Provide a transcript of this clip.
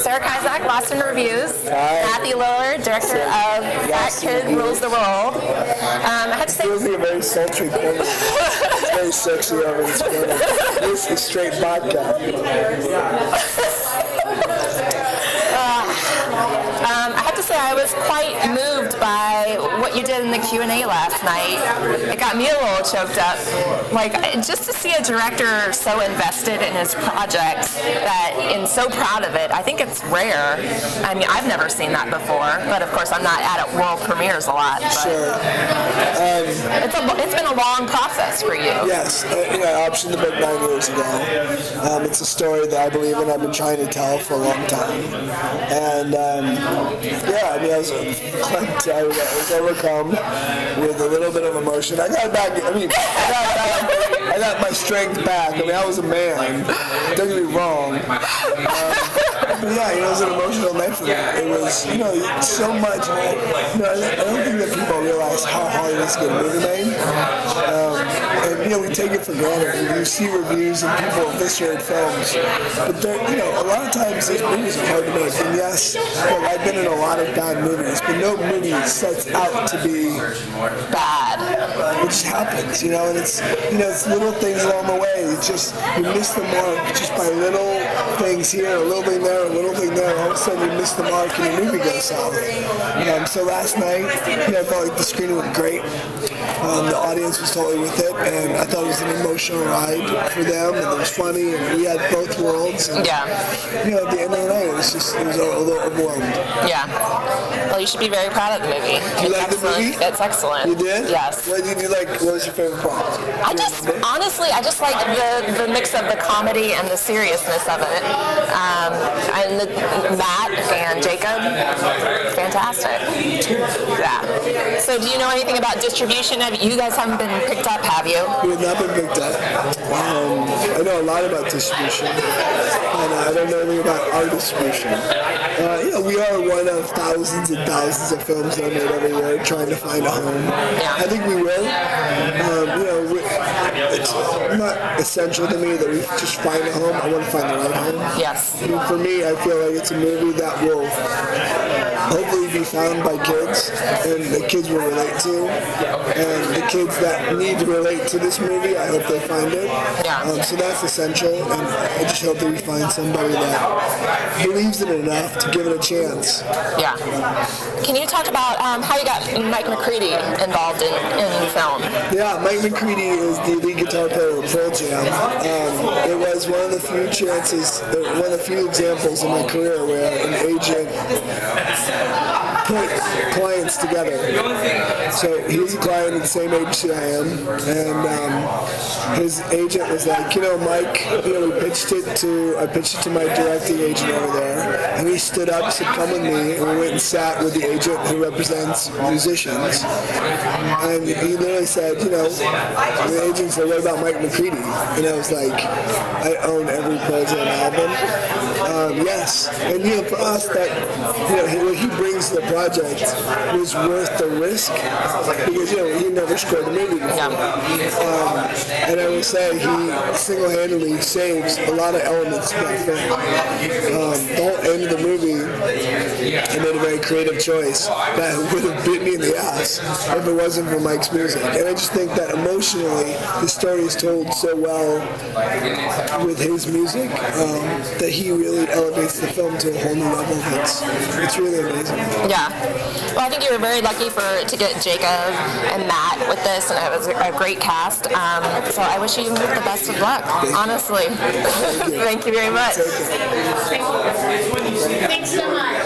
Sarah Kazak, Lost in Reviews. Hi. Matthew Lillard, director of That Kid Rules the World. I had to say, It feels like a very sultry corner. It's very sexy over this corner. This is straight vodka. I have to say I was quite moved by what you did in the Q&A last night. It got me a little choked up. Like, just to see a director so invested in his project and so proud of it, I think it's rare. I mean, I've never seen that before, but of course I'm not at world premieres a lot. But Sure. it's been a long process for you. Yes, I optioned the book 9 years ago. It's a story that I believe in. I've been trying to tell for a long time. And I mean, I was overcome with a little bit of emotion. I got back. I mean, I got my strength back. I mean, I was a man. Don't get me wrong. But yeah, it was an emotional night for me. It was, so much. I don't think that people realize how hard it is to get a movie made. And we take it for granted. And you see reviews and people eviscerate films, but a lot of times these movies are hard to make. And yes, I've been in a lot of bad movies, but no movie sets out to be bad. It just happens, and it's little things along the way. It's just you miss the mark just by little things here, a little thing there, a little thing there. All of a sudden you miss the mark and the movie goes south. So last night, I felt like the screening went great. The audience was totally with it, and I thought it was an emotional ride for them, and it was funny, and we had both worlds. And, at the end of the night, it was a little overwhelmed. Yeah. Well, you should be very proud of the movie. You like the movie? It's excellent. You did? Yes. What did you like? What was your favorite part? I just like the mix of the comedy and the seriousness of it. And Matt and Jacob, fantastic. Yeah. So do you know anything about distribution? You guys haven't been picked up, have you? We have not been picked up. I know a lot about distribution, and I don't know anything about our distribution. We are one of thousands and thousands of films that are made every year trying to find a home. Yeah. I think we will. It's not essential to me that we just find a home. I want to find the right home. Yes. And for me, I feel like it's a movie that will hopefully be found by kids, and the kids will relate to, and the kids that need to relate to this movie, I hope they find it. Yeah. So that's essential, and I just hope that we find somebody that believes in it enough to give it a chance. Yeah. Can you talk about how you got Mike McCready involved in the film? Yeah, Mike McCready is the lead guitar player of Pearl Jam. It was one of the few examples in my career where an agent put clients together. So he was a client at the same agency I am, and his agent was like, Mike, I pitched it to my directing agent over there, and he stood up, said, come with me, and we went and sat with the agent who represents musicians, and he literally said, the agent said, what about Mike McCready? And I was like, I own every Pearl Jam album. Yes, and for us, that what he brings to the project was worth the risk, because he never scored a movie before. And I will say he single-handedly saves a lot of elements of that film. The whole end of the movie, I made a very creative choice that would have bit me in the ass if it wasn't for Mike's music. And I just think that emotionally, the story is told so well with his music that he really elevates the film to a whole new level. It's really amazing. Yeah. Well, I think you were very lucky to get Jacob and Matt with this, and it was a great cast. So I wish you the best of luck, honestly. Thank you very much. Thanks so much.